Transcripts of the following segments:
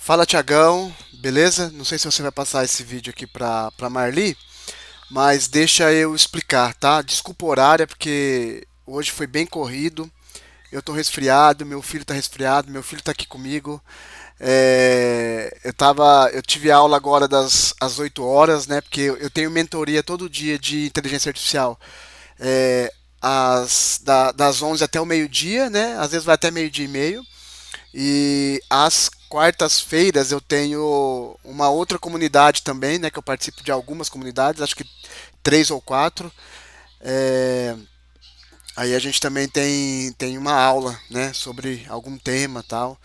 Fala, Tiagão, beleza? Não sei se você vai passar esse vídeo aqui pra Marli, mas deixa eu explicar, tá? Desculpa o horário, é porque hoje foi bem corrido. Eu tô resfriado, meu filho tá resfriado, meu filho tá aqui comigo. Eu tive aula agora às 8 horas, né? Porque eu tenho mentoria todo dia de inteligência artificial. Das 11 até o meio-dia, né? Às vezes vai até meio-dia e meio. E às quartas-feiras eu tenho uma outra comunidade também, né? Que eu participo de algumas comunidades, acho que três ou quatro. É, Aí a gente também tem uma aula, né? Sobre algum tema tal.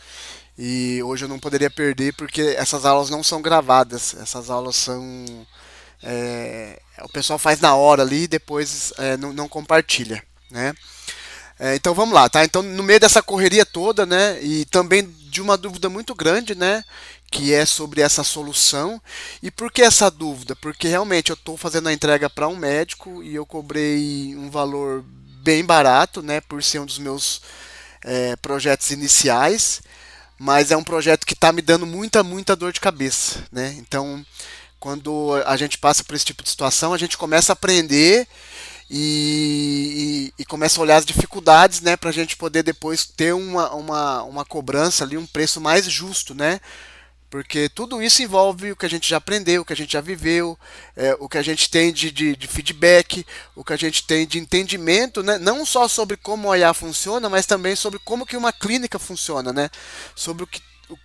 E hoje eu não poderia perder porque essas aulas não são gravadas. Essas aulas são. O pessoal faz na hora ali e depois não compartilha, né? Então vamos lá, tá? Então no meio dessa correria toda, né, e também de uma dúvida muito grande, né, que é sobre essa solução. E por que essa dúvida? Porque realmente eu estou fazendo a entrega para um médico e eu cobrei um valor bem barato, né, por ser um dos meus projetos iniciais, mas é um projeto que está me dando muita dor de cabeça, né? Então, quando a gente passa por esse tipo de situação, a gente começa a aprender e começa a olhar as dificuldades, né, para a gente poder depois ter uma cobrança ali, um preço mais justo, né? Porque tudo isso envolve o que a gente já aprendeu, o que a gente já viveu, o que a gente tem de feedback, o que a gente tem de entendimento, né? Não só sobre como a IA funciona, mas também sobre como que uma clínica funciona, né? Sobre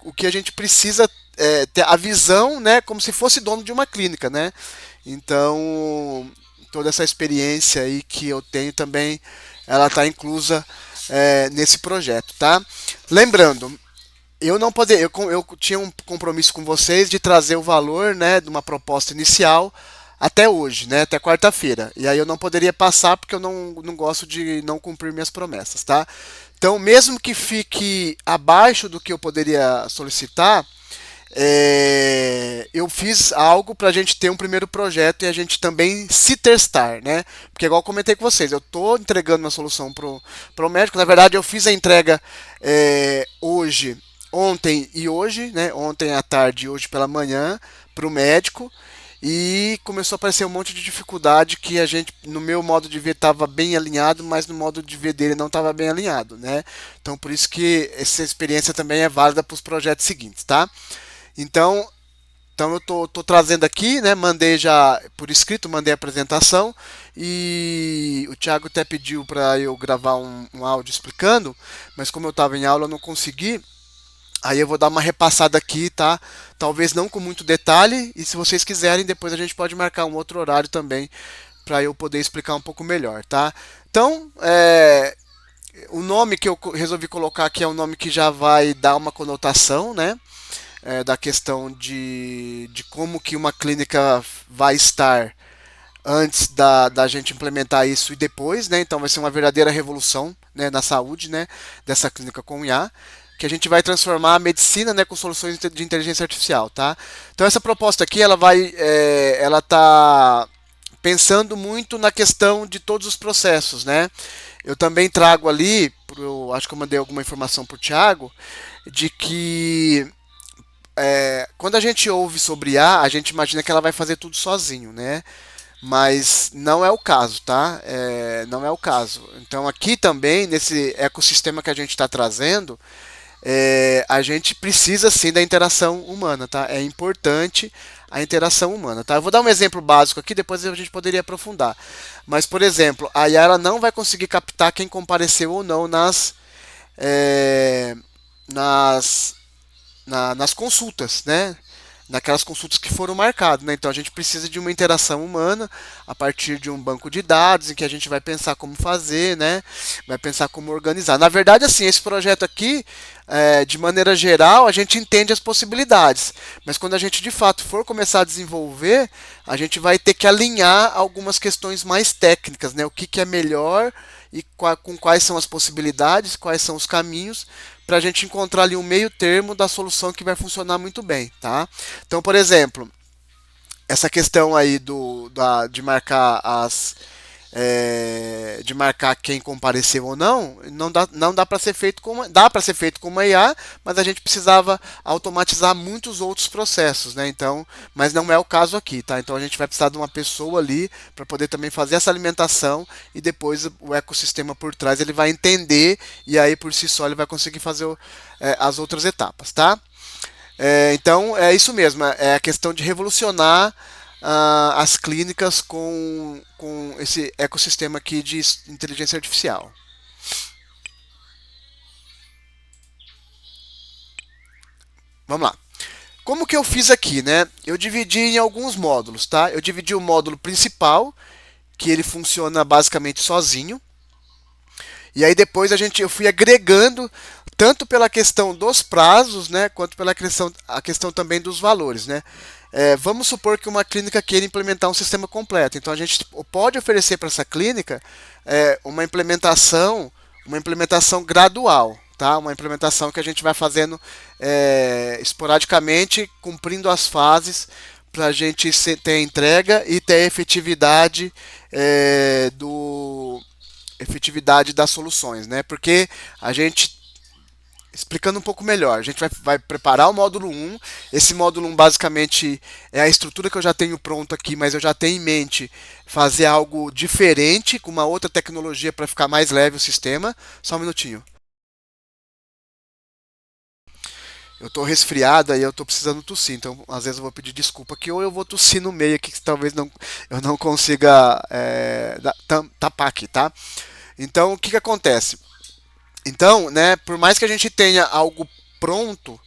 o que a gente precisa ter a visão, né? Como se fosse dono de uma clínica, né? Então, toda essa experiência aí que eu tenho também, ela está inclusa nesse projeto, tá? Lembrando, eu não poder, eu tinha um compromisso com vocês de trazer o valor, né, de uma proposta inicial até hoje, né, até quarta-feira. E aí eu não poderia passar porque eu não gosto de não cumprir minhas promessas, tá? Então, mesmo que fique abaixo do que eu poderia solicitar, eu fiz algo para a gente ter um primeiro projeto e a gente também se testar, né? Porque igual eu comentei com vocês, eu estou entregando uma solução pro médico. Na verdade, eu fiz a entrega hoje, ontem e hoje, né? Ontem à tarde e hoje pela manhã para o médico. E começou a aparecer um monte de dificuldade que a gente, no meu modo de ver, estava bem alinhado, mas no modo de ver dele não estava bem alinhado, né? Então, por isso que essa experiência também é válida para os projetos seguintes, tá? Então, então, eu tô trazendo aqui, né? Mandei já por escrito, mandei a apresentação e o Thiago até pediu para eu gravar um áudio explicando, mas como eu estava em aula eu não consegui. Aí eu vou dar uma repassada aqui, tá? Talvez não com muito detalhe e se vocês quiserem depois a gente pode marcar um outro horário também para eu poder explicar um pouco melhor, tá? Então, o nome que eu resolvi colocar aqui é um nome que já vai dar uma conotação, né? Da questão de como que uma clínica vai estar antes da gente implementar isso e depois, né? Então vai ser uma verdadeira revolução, né, na saúde, né, dessa clínica com IA, que a gente vai transformar a medicina, né, com soluções de inteligência artificial, tá? Então essa proposta aqui, ela tá pensando muito na questão de todos os processos, né? Eu também trago ali, acho que eu mandei alguma informação para o Thiago, de que quando a gente ouve sobre IA, a gente imagina que ela vai fazer tudo sozinho, né? Mas não é o caso, tá? Não é o caso. Então aqui também, nesse ecossistema que a gente está trazendo, a gente precisa sim da interação humana, tá? É importante a interação humana, tá? Eu vou dar um exemplo básico aqui, depois a gente poderia aprofundar. Mas, por exemplo, a Yara não vai conseguir captar quem compareceu ou não é, nas, nas consultas, né? Naquelas consultas que foram marcadas, né? Então a gente precisa de uma interação humana a partir de um banco de dados em que a gente vai pensar como fazer, né? Vai pensar como organizar. Na verdade, assim, esse projeto aqui, de maneira geral, a gente entende as possibilidades, mas quando a gente de fato for começar a desenvolver, a gente vai ter que alinhar algumas questões mais técnicas, né? O que é melhor e com quais são as possibilidades, quais são os caminhos para a gente encontrar ali um meio termo da solução que vai funcionar muito bem, tá? Então, por exemplo, essa questão aí de marcar de marcar quem compareceu ou não, não dá para ser feito dá para ser feito com uma IA, mas a gente precisava automatizar muitos outros processos, né? Então, mas não é o caso aqui, tá? Então a gente vai precisar de uma pessoa ali para poder também fazer essa alimentação e depois o ecossistema por trás ele vai entender e aí por si só ele vai conseguir fazer as outras etapas, tá? Então é isso mesmo, é a questão de revolucionar as clínicas com esse ecossistema aqui de inteligência artificial. Vamos lá. Como que eu fiz aqui, né? Eu dividi em alguns módulos, tá? Eu dividi o módulo principal, que ele funciona basicamente sozinho. E aí depois eu fui agregando tanto pela questão dos prazos, né, quanto pela a questão também dos valores, né. Vamos supor que uma clínica queira implementar um sistema completo. Então a gente pode oferecer para essa clínica uma implementação gradual, tá? Uma implementação que a gente vai fazendo esporadicamente, cumprindo as fases para a gente ter entrega e ter efetividade efetividade das soluções, né? Porque a gente, explicando um pouco melhor, a gente vai preparar o módulo 1. Esse módulo 1 basicamente é a estrutura que eu já tenho pronto aqui, mas eu já tenho em mente fazer algo diferente, com uma outra tecnologia para ficar mais leve o sistema. Só um minutinho. Eu tô resfriado e eu tô precisando tossir, então às vezes eu vou pedir desculpa aqui ou eu vou tossir no meio aqui que talvez eu não consiga tapar aqui, tá? Então o que acontece? Então, né, por mais que a gente tenha algo pronto,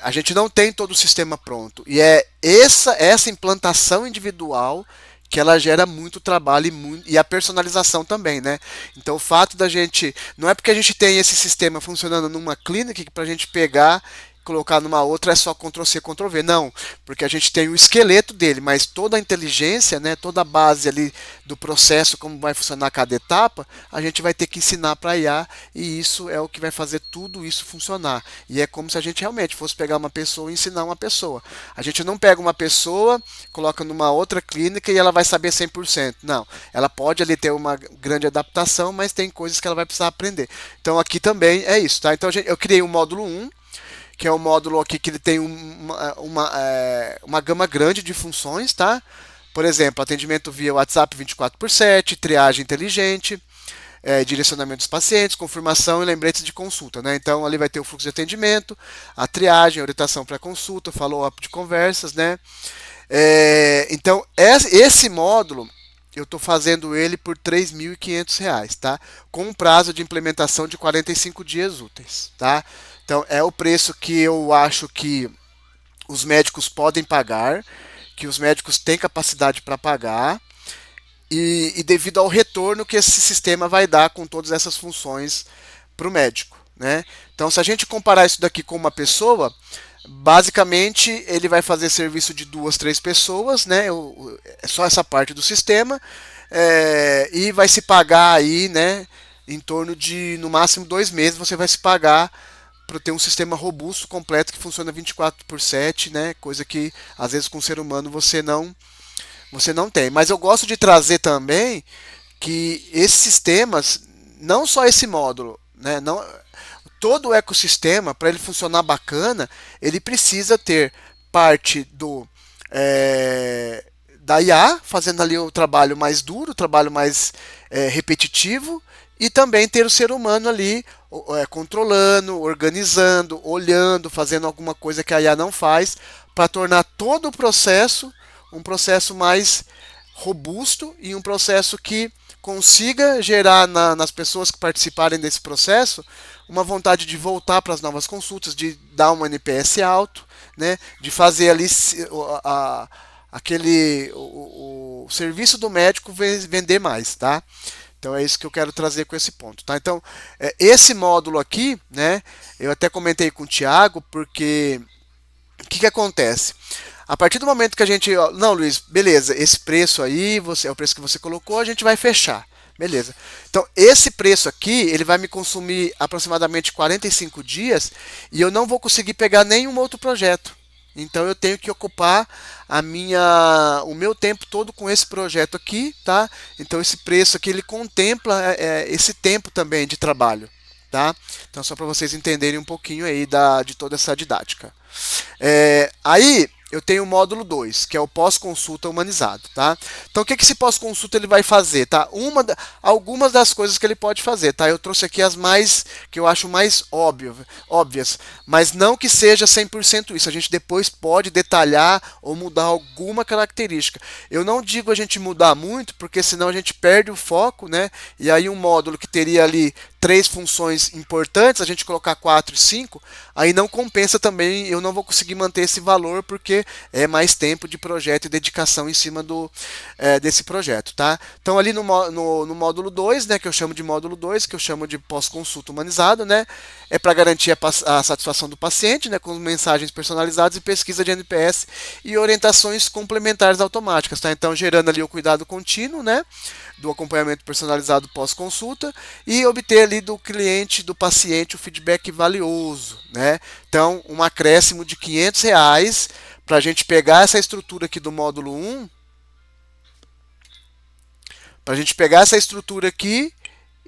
a gente não tem todo o sistema pronto. E é essa implantação individual que ela gera muito trabalho e a personalização também, né? Então o fato da gente, não é porque a gente tem esse sistema funcionando numa clínica que para a gente pegar colocar numa outra é só Ctrl+C, Ctrl+V. Não, porque a gente tem o esqueleto dele, mas toda a inteligência, né, toda a base ali do processo, como vai funcionar cada etapa, a gente vai ter que ensinar para a IA e isso é o que vai fazer tudo isso funcionar. E é como se a gente realmente fosse pegar uma pessoa e ensinar uma pessoa. A gente não pega uma pessoa, coloca numa outra clínica e ela vai saber 100%. Não, ela pode ali ter uma grande adaptação, mas tem coisas que ela vai precisar aprender. Então aqui também é isso, tá? Então eu criei o módulo 1, que é o módulo aqui que ele tem uma gama grande de funções, tá? Por exemplo, atendimento via WhatsApp 24/7, triagem inteligente, direcionamento dos pacientes, confirmação e lembretes de consulta, né? Então ali vai ter o fluxo de atendimento, a triagem, a orientação para consulta, follow-up de conversas, né? Então esse módulo eu estou fazendo ele por R$ 3.500, tá? Com um prazo de implementação de 45 dias úteis, tá? Então é o preço que eu acho que os médicos podem pagar, que os médicos têm capacidade para pagar e devido ao retorno que esse sistema vai dar com todas essas funções para o médico, né? Então se a gente comparar isso daqui com uma pessoa, basicamente ele vai fazer serviço de 2, 3 pessoas, né? É só essa parte do sistema e vai se pagar aí, né? Em torno de no máximo 2 meses você vai se pagar para ter um sistema robusto, completo, que funciona 24/7, né? Coisa que às vezes com o ser humano você não tem. Mas eu gosto de trazer também que esses sistemas, não só esse módulo, né? Não, todo o ecossistema, para ele funcionar bacana, ele precisa ter parte da IA, fazendo ali o trabalho mais duro, o trabalho mais repetitivo, e também ter o ser humano ali controlando, organizando, olhando, fazendo alguma coisa que a IA não faz, para tornar todo o processo um processo mais robusto e um processo que consiga gerar nas pessoas que participarem desse processo uma vontade de voltar para as novas consultas, de dar um NPS alto, né, de fazer ali o serviço do médico vender mais, tá? Então é isso que eu quero trazer com esse ponto, tá? Então esse módulo aqui, né, eu até comentei com o Thiago, porque o que acontece? A partir do momento que a gente, não, Luiz, beleza, esse preço aí, é o preço que você colocou, a gente vai fechar. Beleza. Então, esse preço aqui, ele vai me consumir aproximadamente 45 dias e eu não vou conseguir pegar nenhum outro projeto. então eu tenho que ocupar o meu tempo todo com esse projeto aqui, tá? Então esse preço aqui ele contempla esse tempo também de trabalho, tá? Então só para vocês entenderem um pouquinho aí de toda essa didática. Aí eu tenho o módulo 2, que é o pós-consulta humanizado, tá? Então o que esse pós-consulta ele vai fazer, tá? Algumas das coisas que ele pode fazer, tá? Eu trouxe aqui as que eu acho mais óbvias, mas não que seja 100% isso. A gente depois pode detalhar ou mudar alguma característica. Eu não digo a gente mudar muito, porque senão a gente perde o foco, né? E aí um módulo que teria ali 3 funções importantes, a gente colocar 4 e 5, aí não compensa também, eu não vou conseguir manter esse valor, porque é mais tempo de projeto e dedicação em cima desse projeto, tá? Então ali no módulo 2, né, que eu chamo de módulo 2, que eu chamo de pós-consulta humanizado, né, é para garantir a satisfação do paciente, né, com mensagens personalizadas e pesquisa de NPS e orientações complementares automáticas, tá? Então gerando ali o cuidado contínuo, né, do acompanhamento personalizado pós-consulta e obter ali do cliente, do paciente, o feedback valioso, né? Então, um acréscimo de R$ 500 para a gente pegar essa estrutura aqui do módulo 1, para a gente pegar essa estrutura aqui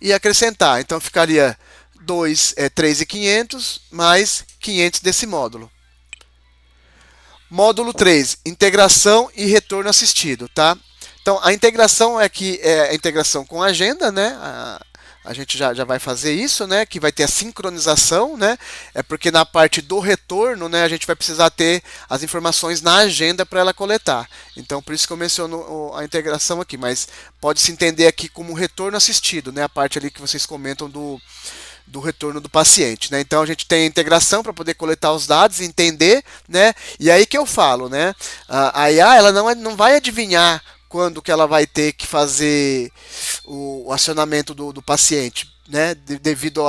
e acrescentar. Então, ficaria 3.500 mais 500 desse módulo. Módulo 3, integração e retorno assistido, tá? Então, a integração é a integração com a agenda, né? A gente já vai fazer isso, né? Que vai ter a sincronização, né? É porque na parte do retorno, né? A gente vai precisar ter as informações na agenda para ela coletar. Então, por isso que eu menciono a integração aqui, mas pode se entender aqui como retorno assistido, né? A parte ali que vocês comentam do retorno do paciente, né? Então a gente tem a integração para poder coletar os dados, entender, né? E aí que eu falo, né? A IA ela não vai adivinhar quando que ela vai ter que fazer o acionamento do paciente, né? Devido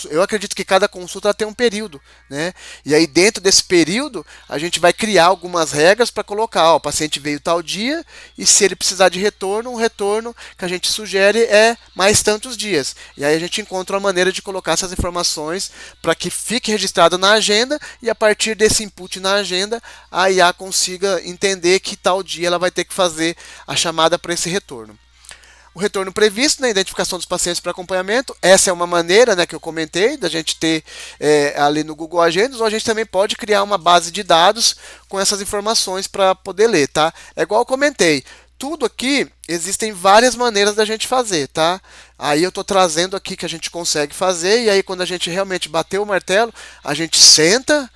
eu acredito que cada consulta tem um período, né? E aí dentro desse período a gente vai criar algumas regras para colocar, ó, o paciente veio tal dia e se ele precisar de retorno, o retorno que a gente sugere é mais tantos dias. E aí a gente encontra uma maneira de colocar essas informações para que fique registrado na agenda e a partir desse input na agenda a IA consiga entender que tal dia ela vai ter que fazer a chamada para esse retorno. O retorno previsto, né, identificação dos pacientes para acompanhamento, essa é uma maneira, né, que eu comentei, da gente ter ali no Google Agendas, ou a gente também pode criar uma base de dados com essas informações para poder ler, tá? É igual eu comentei, tudo aqui existem várias maneiras da gente fazer, tá? Aí eu estou trazendo aqui que a gente consegue fazer, e aí quando a gente realmente bater o martelo, a gente senta,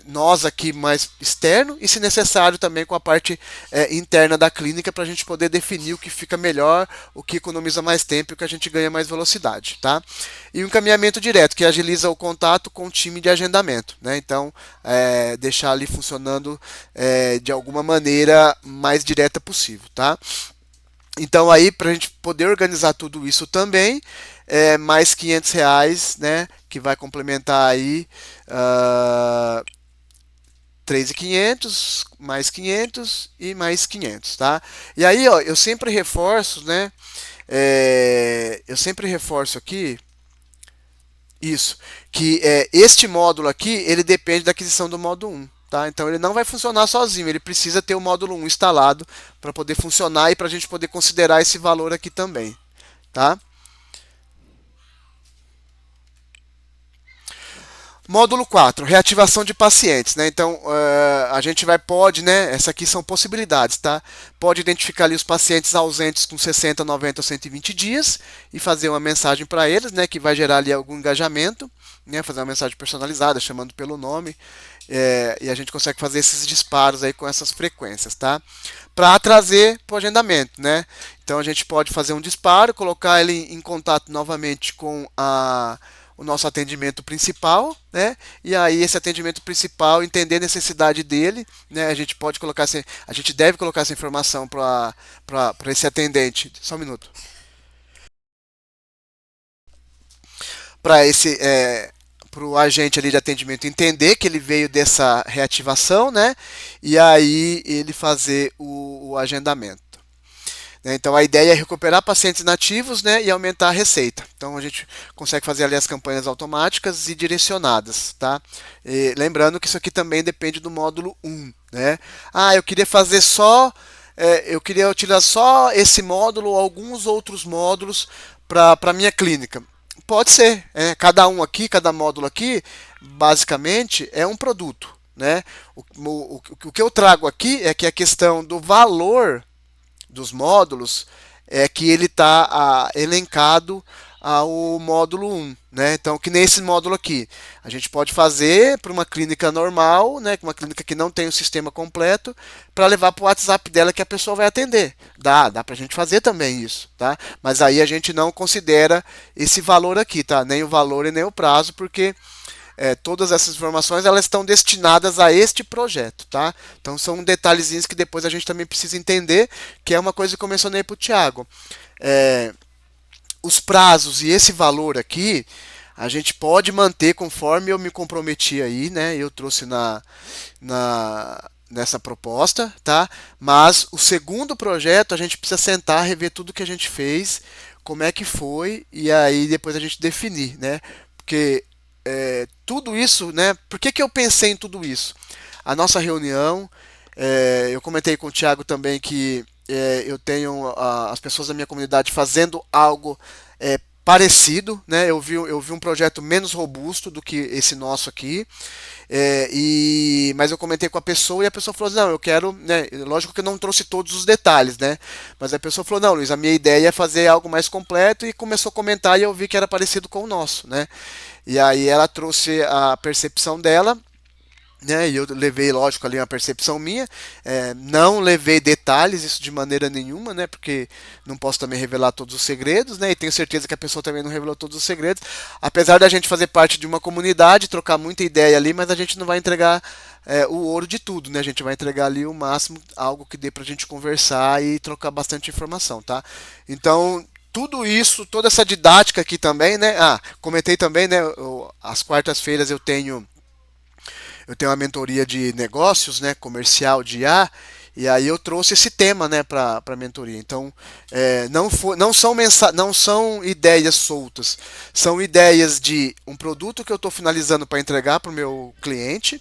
nós aqui mais externo, e se necessário também com a parte interna da clínica para a gente poder definir o que fica melhor, o que economiza mais tempo e o que a gente ganha mais velocidade, tá? E o encaminhamento direto, que agiliza o contato com o time de agendamento, né? Então, deixar ali funcionando de alguma maneira mais direta possível, tá? Então aí para a gente poder organizar tudo isso também, mais R$ 500, né, que vai complementar aí 3.500, mais 500 e mais 500, tá? E aí, ó, eu sempre reforço, né, eu sempre reforço aqui isso, que este módulo aqui, ele depende da aquisição do módulo 1. Tá? Então ele não vai funcionar sozinho, ele precisa ter o módulo 1 instalado para poder funcionar e para a gente poder considerar esse valor aqui também. Tá? Módulo 4, reativação de pacientes, né? Então, a gente pode, né? Essas aqui são possibilidades, tá? Pode identificar ali os pacientes ausentes com 60, 90 ou 120 dias e fazer uma mensagem para eles, né? Que vai gerar ali algum engajamento, né? Fazer uma mensagem personalizada, chamando pelo nome, e a gente consegue fazer esses disparos aí com essas frequências, tá? Para trazer para o agendamento, né? Então, a gente pode fazer um disparo, colocar ele em contato novamente com o nosso atendimento principal, né? E aí esse atendimento principal entender a necessidade dele, né? A gente pode colocar a gente deve colocar essa informação para esse atendente. Só um minuto. Para o agente ali de atendimento entender que ele veio dessa reativação, né? E aí ele fazer o agendamento. né? Então a ideia é recuperar pacientes nativos, né, e aumentar a receita. Então a gente consegue fazer ali as campanhas automáticas e direcionadas, tá? E lembrando que isso aqui também depende do módulo 1, né? Ah, eu queria fazer só, eu queria utilizar só esse módulo ou alguns outros módulos para a minha clínica. Pode ser, cada um aqui, cada módulo aqui, basicamente é um produto, né? O que eu trago aqui é que a questão do valor dos módulos é que ele está elencado ao módulo 1, né? Então, que nesse módulo aqui, a gente pode fazer para uma clínica normal, né? Uma clínica que não tem o sistema completo, para levar para o WhatsApp dela que a pessoa vai atender. Dá para a gente fazer também isso, tá? Mas aí a gente não considera esse valor aqui, tá? Nem o valor e nem o prazo, porque todas essas informações elas estão destinadas a este projeto, tá? Então são detalhezinhos que depois a gente também precisa entender, que é uma coisa que eu mencionei para o Thiago. Os prazos e esse valor aqui, a gente pode manter conforme eu me comprometi aí, né? Eu trouxe nessa proposta, tá? Mas o segundo projeto a gente precisa sentar, rever tudo que a gente fez, como é que foi, e aí depois a gente definir, né? Porque tudo isso, né? Por que eu pensei em tudo isso? A nossa reunião, eu comentei com o Thiago também que eu tenho as pessoas da minha comunidade fazendo algo parecido, né? Eu vi um projeto menos robusto do que esse nosso aqui, mas eu comentei com a pessoa e a pessoa falou assim, não, eu quero, né? Lógico que eu não trouxe todos os detalhes, né? Mas a pessoa falou, não, Luiz, a minha ideia é fazer algo mais completo e começou a comentar e eu vi que era parecido com o nosso, né? E aí ela trouxe a percepção dela, né? E eu levei, lógico, ali uma percepção minha, não levei detalhes, isso de maneira nenhuma, né? Porque não posso também revelar todos os segredos, né? E tenho certeza que a pessoa também não revelou todos os segredos, apesar da gente fazer parte de uma comunidade, trocar muita ideia ali, mas a gente não vai entregar o ouro de tudo, né? A gente vai entregar ali o máximo, algo que dê pra gente conversar e trocar bastante informação, tá? Então, tudo isso, toda essa didática aqui também, né? Comentei também, né? Às quartas-feiras eu tenho uma mentoria de negócios, né, comercial de IA, e aí eu trouxe esse tema, né, para a mentoria. Então, não são ideias soltas, são ideias de um produto que eu estou finalizando para entregar para o meu cliente.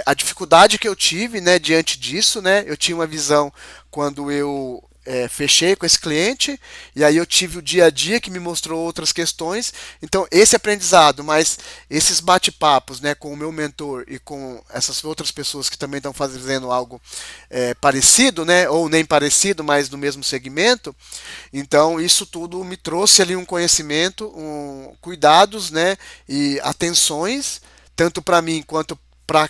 A dificuldade que eu tive, né, diante disso, né, eu tinha uma visão quando eu fechei com esse cliente, e aí eu tive o dia a dia que me mostrou outras questões. Então, esse aprendizado, mas esses bate-papos, né, com o meu mentor e com essas outras pessoas que também estão fazendo algo parecido, né, ou nem parecido, mas no mesmo segmento, então isso tudo me trouxe ali um conhecimento, cuidados, né, e atenções, tanto para mim quanto para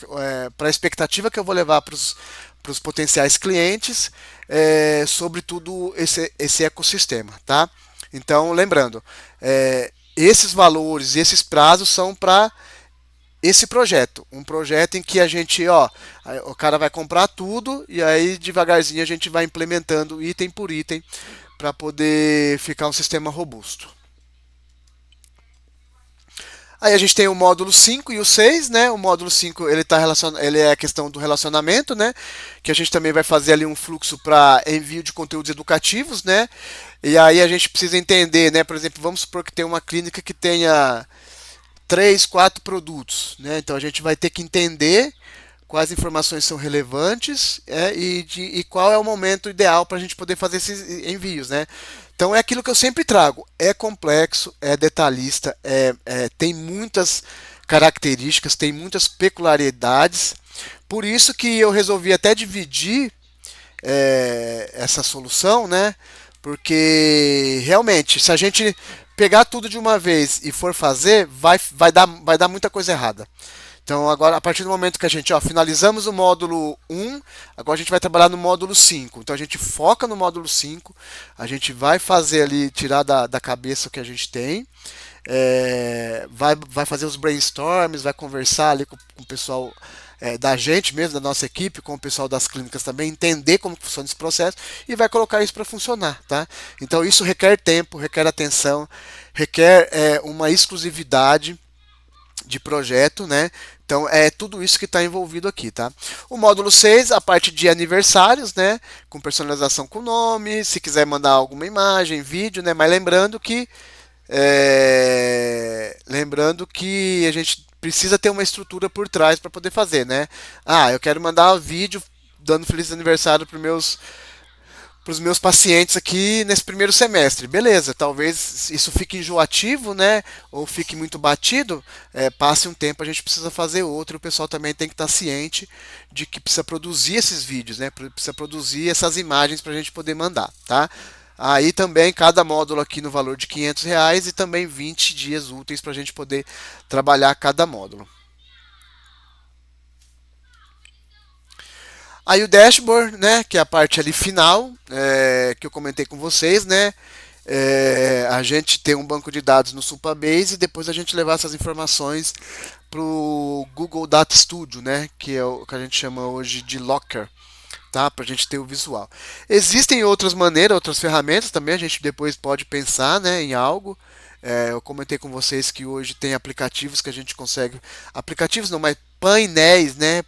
a expectativa que eu vou levar para os potenciais clientes, sobre tudo esse ecossistema, tá? Então, lembrando, esses valores e esses prazos são para esse projeto, um projeto em que a gente, o cara vai comprar tudo e aí devagarzinho a gente vai implementando item por item para poder ficar um sistema robusto. Aí a gente tem o módulo 5 e o 6, né? O módulo 5 ele é a questão do relacionamento, né? Que a gente também vai fazer ali um fluxo para envio de conteúdos educativos, né? E aí a gente precisa entender, né? Por exemplo, vamos supor que tem uma clínica que tenha 3, 4 produtos, né? Então a gente vai ter que entender quais informações são relevantes e qual é o momento ideal para a gente poder fazer esses envios, né? Então é aquilo que eu sempre trago, é complexo, é detalhista, tem muitas características, tem muitas peculiaridades, por isso que eu resolvi até dividir essa solução, né? Porque realmente, se a gente pegar tudo de uma vez e for fazer, vai dar muita coisa errada. Então, agora, a partir do momento que a gente finalizamos o módulo 1, agora a gente vai trabalhar no módulo 5. Então, a gente foca no módulo 5, a gente vai fazer ali, tirar da cabeça o que a gente tem, vai fazer os brainstorms, vai conversar ali com o pessoal da gente mesmo, da nossa equipe, com o pessoal das clínicas também, entender como funciona esse processo e vai colocar isso para funcionar, tá? Então, isso requer tempo, requer atenção, requer uma exclusividade, de projeto, né? Então é tudo isso que está envolvido aqui, tá? O módulo 6, a parte de aniversários, né? Com personalização com nome, se quiser mandar alguma imagem, vídeo, né? Mas lembrando que a gente precisa ter uma estrutura por trás para poder fazer, né? Ah, eu quero mandar um vídeo dando feliz aniversário para os meus pacientes aqui nesse primeiro semestre. Beleza, talvez isso fique enjoativo, né? Ou fique muito batido. Passe um tempo, a gente precisa fazer outro. O pessoal também tem que estar ciente de que precisa produzir esses vídeos, né? Precisa produzir essas imagens para a gente poder mandar, tá? Aí também cada módulo aqui no valor de R$ 500 e também 20 dias úteis para a gente poder trabalhar cada módulo. Aí o dashboard, né, que é a parte ali final, que eu comentei com vocês, né, a gente tem um banco de dados no Supabase e depois a gente levar essas informações para o Google Data Studio, né, que é o que a gente chama hoje de Locker, tá, para a gente ter o visual. Existem outras maneiras, outras ferramentas também, a gente depois pode pensar, né, em algo. Eu comentei com vocês que hoje tem aplicativos que a gente consegue, aplicativos não, mas painéis, né,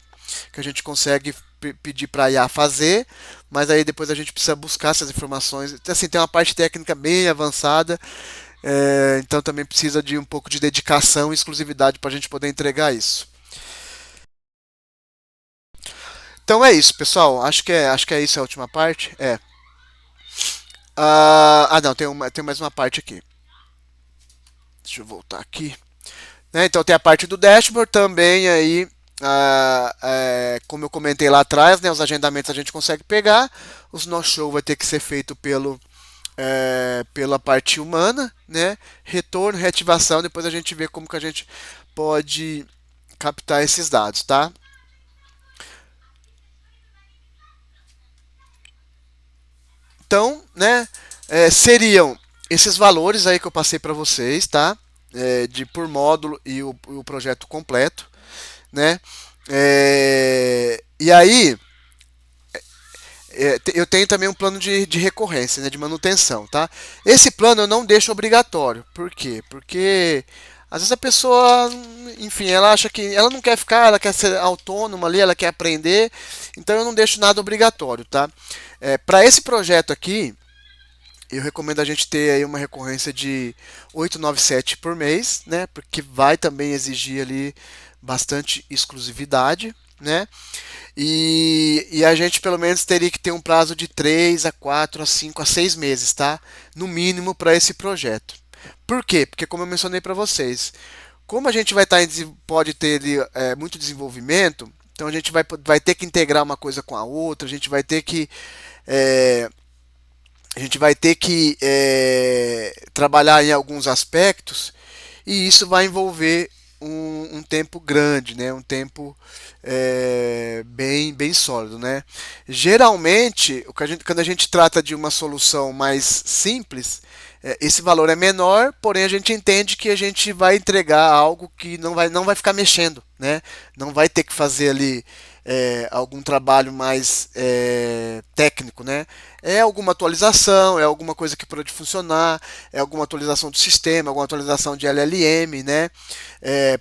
que a gente consegue pedir para a IA fazer, mas aí depois a gente precisa buscar essas informações. Assim, tem uma parte técnica bem avançada, então também precisa de um pouco de dedicação e exclusividade para a gente poder entregar isso. Então é isso, pessoal. Acho que é isso a última parte. Não, tem mais uma parte aqui. Deixa eu voltar aqui. Então tem a parte do dashboard também aí. Como eu comentei lá atrás, né, os agendamentos a gente consegue pegar, os no-show vai ter que ser feito pela parte humana, né? Retorno, reativação, depois a gente vê como que a gente pode captar esses dados, tá? Então, né, seriam esses valores aí que eu passei para vocês, tá? De por módulo e o projeto completo, né? E aí eu tenho também um plano de recorrência, né, de manutenção, tá? Esse plano eu não deixo obrigatório. Por quê? Porque às vezes a pessoa, enfim, ela acha que ela não quer ficar, ela quer ser autônoma ali, ela quer aprender, então eu não deixo nada obrigatório, tá? Para esse projeto aqui, eu recomendo a gente ter aí uma recorrência de 897 por mês, né? Porque vai também exigir ali bastante exclusividade, né? E a gente pelo menos teria que ter um prazo de 3 a 4 a 5 a 6 meses, tá? No mínimo para esse projeto. Por quê? Porque como eu mencionei para vocês, como a gente pode ter ali, muito desenvolvimento, então vai ter que integrar uma coisa com a outra, é, a gente vai ter que trabalhar em alguns aspectos e isso vai envolver um tempo grande, né? Um tempo bem sólido, né? Geralmente, quando a gente trata de uma solução mais simples, esse valor é menor, porém a gente entende que a gente vai entregar algo que não vai ficar mexendo, né? Não vai ter que fazer ali algum trabalho mais técnico, né? É alguma atualização, é alguma coisa que pode funcionar, é alguma atualização do sistema, alguma atualização de LLM, né?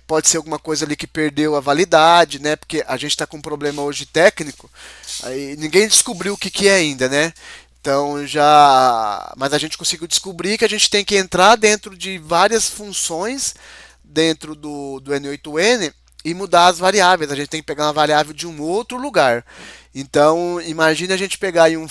Pode ser alguma coisa ali que perdeu a validade, né? Porque a gente está com um problema hoje técnico, aí ninguém descobriu o que é ainda, né? Então mas a gente conseguiu descobrir que a gente tem que entrar dentro de várias funções dentro do N8N e mudar as variáveis. A gente tem que pegar uma variável de um outro lugar. Então, imagine a gente pegar aí um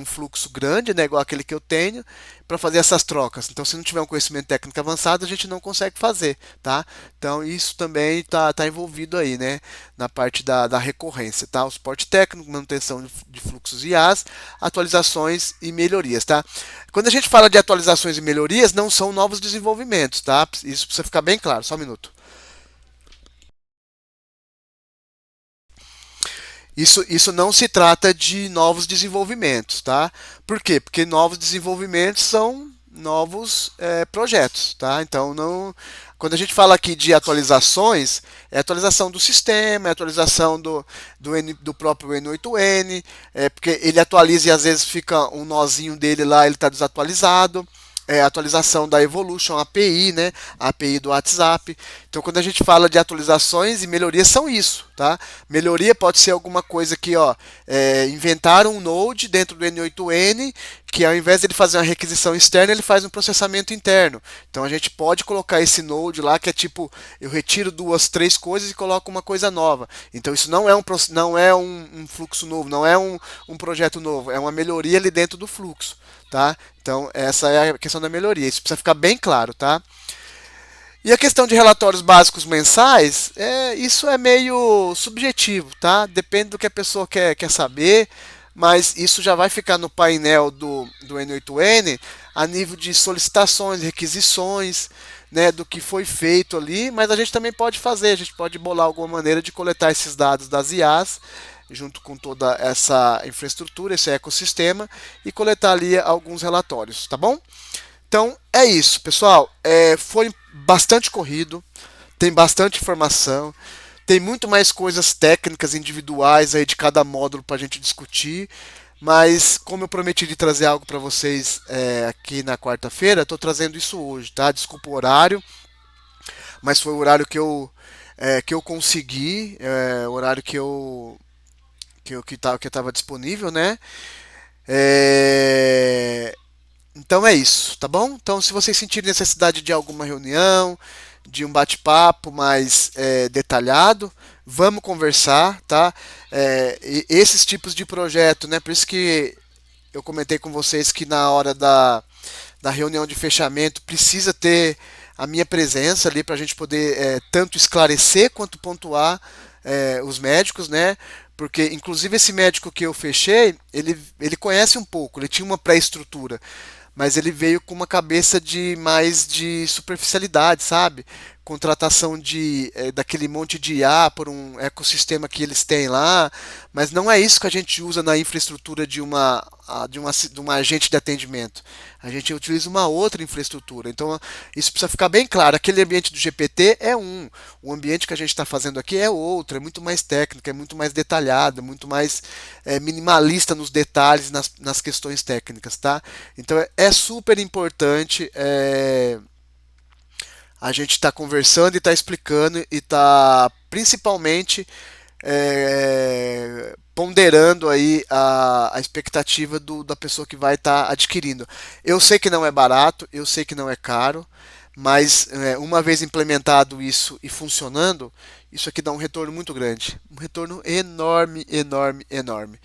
fluxo grande, né, igual aquele que eu tenho, para fazer essas trocas. Então, se não tiver um conhecimento técnico avançado, a gente não consegue fazer, tá? Então, isso também tá envolvido aí, né, na parte da recorrência, tá? O suporte técnico, manutenção de fluxos IaaS, atualizações e melhorias, tá? Quando a gente fala de atualizações e melhorias, não são novos desenvolvimentos, tá? Isso precisa ficar bem claro. Só um minuto. Isso não se trata de novos desenvolvimentos, tá? Por quê? Porque novos desenvolvimentos são novos projetos, tá? Então, quando a gente fala aqui de atualizações, é atualização do sistema, é atualização do próprio N8N, porque ele atualiza e às vezes fica um nozinho dele lá, ele está desatualizado. atualização da Evolution API, né? A API do WhatsApp. Então, quando a gente fala de atualizações e melhorias, são isso, tá? Melhoria pode ser alguma coisa que, ó, inventaram um node dentro do N8N que ao invés de ele fazer uma requisição externa, ele faz um processamento interno. Então, a gente pode colocar esse node lá que é tipo, eu retiro duas, três coisas e coloco uma coisa nova. Então, isso não é um fluxo novo, não é um projeto novo, é uma melhoria ali dentro do fluxo, tá? Então, essa é a questão da melhoria. Isso precisa ficar bem claro, tá? E a questão de relatórios básicos mensais, isso é meio subjetivo, tá? Depende do que a pessoa quer saber, mas isso já vai ficar no painel do N8N a nível de solicitações, requisições, né, do que foi feito ali, mas a gente também pode fazer, a gente pode bolar alguma maneira de coletar esses dados das IAs, junto com toda essa infraestrutura, esse ecossistema, e coletar ali alguns relatórios, tá bom? Então é isso, pessoal. Foi bastante corrido, tem bastante informação, tem muito mais coisas técnicas individuais aí de cada módulo para a gente discutir. Mas como eu prometi de trazer algo para vocês aqui na quarta-feira, estou trazendo isso hoje, tá? Desculpa o horário, mas foi o horário que eu consegui, o horário que estava disponível, né? É, Então é isso, tá bom? Então, se vocês sentirem necessidade de alguma reunião, de um bate-papo mais detalhado, vamos conversar, tá? E esses tipos de projeto, né? Por isso que eu comentei com vocês que na hora da reunião de fechamento precisa ter a minha presença ali para a gente poder tanto esclarecer quanto pontuar os médicos, né? Porque, inclusive, esse médico que eu fechei, ele conhece um pouco, ele tinha uma pré-estrutura, mas ele veio com uma cabeça de mais de superficialidade, sabe? Contratação daquele monte de IA por um ecossistema que eles têm lá, mas não é isso que a gente usa na infraestrutura de uma agente de atendimento. A gente utiliza uma outra infraestrutura. Então, isso precisa ficar bem claro. Aquele ambiente do GPT é o ambiente que a gente está fazendo aqui é outro, é muito mais técnico, é muito mais detalhado, é muito mais minimalista nos detalhes, nas questões técnicas, tá? Então, é super importante a gente está conversando e está explicando e está principalmente ponderando aí a expectativa da pessoa que vai estar adquirindo. Eu sei que não é barato, eu sei que não é caro, mas uma vez implementado isso e funcionando, isso aqui dá um retorno muito grande, um retorno enorme, enorme, enorme.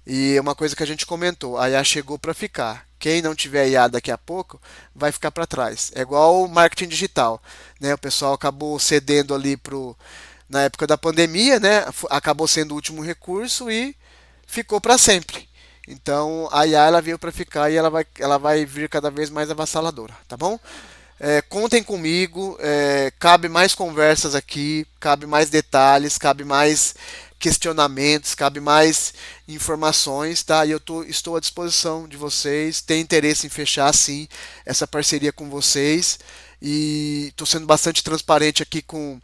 E é uma coisa que a gente comentou, a IA chegou para ficar. Quem não tiver IA daqui a pouco vai ficar para trás. É igual o marketing digital, né? O pessoal acabou cedendo ali na época da pandemia, né? Acabou sendo o último recurso e ficou para sempre. Então a IA ela veio para ficar e ela vai vir cada vez mais avassaladora, tá bom? Contem comigo, cabe mais conversas aqui, cabe mais detalhes, cabe mais questionamentos, cabe mais informações, tá? E estou à disposição de vocês, tenho interesse em fechar sim essa parceria com vocês e estou sendo bastante transparente aqui com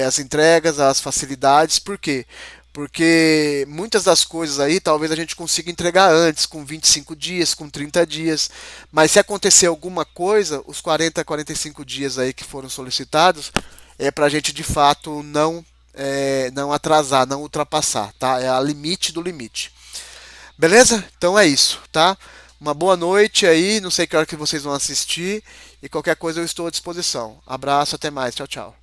as entregas, as facilidades, por quê? Porque muitas das coisas aí talvez a gente consiga entregar antes, com 25 dias, com 30 dias. Mas se acontecer alguma coisa, os 40, 45 dias aí que foram solicitados, é para a gente de fato não atrasar, não ultrapassar, tá? É a limite do limite. Beleza? Então é isso, tá? Uma boa noite aí, não sei que hora que vocês vão assistir e qualquer coisa eu estou à disposição. Abraço, até mais, tchau, tchau.